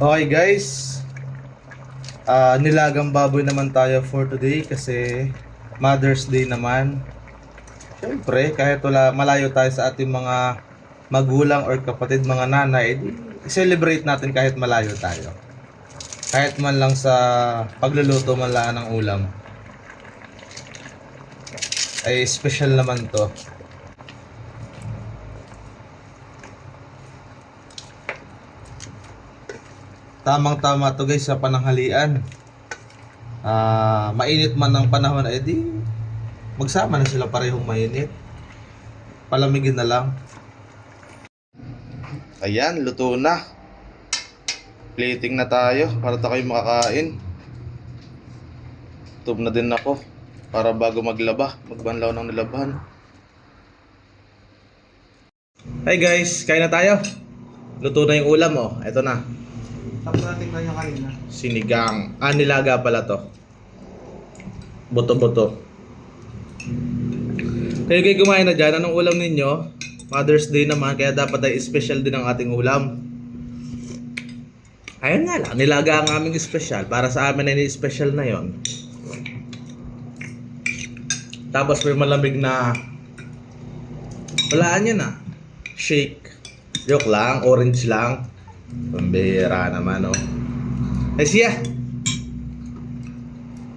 Okay guys, nilagang baboy naman tayo for today kasi Mother's Day naman. Siyempre, kahit malayo tayo sa ating mga magulang or kapatid, mga nanay, i-celebrate natin kahit malayo tayo. Kahit man lang sa pagluluto man lang ng ulam. Ay special naman to. Tamang-tama to guys sa pananghalian. Mainit man ang panahon ay di magsama na sila parehong mainit. Palamigin na lang. Ayan, luto na. Plating na tayo para tayo makakain. Tub na din ako para bago magbanlaw ng nilabahan. Hi guys, kain na tayo. Luto na yung ulam oh. Ito na. Tapos natin na yung kanina. Sinigang. Nilaga pala to. Boto-boto. Kayo kumain na dyan. Anong ulam ninyo? Mother's Day naman. Kaya dapat ay special din ang ating ulam. Ayun nga lang. Nilaga ang aming special. Para sa amin ay special na yon. Tapos may malamig na walaan yun ah. Shake. Joke lang. Orange lang. Pambihira naman oh. Ay siya.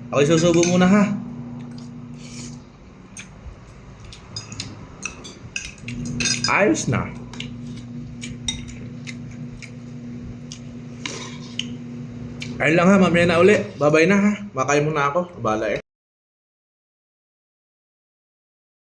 Ako isusubo muna ha. Ayos na. Ayun lang ha, mamaya na uli. Babay na ha. Makain muna ako. Bala eh.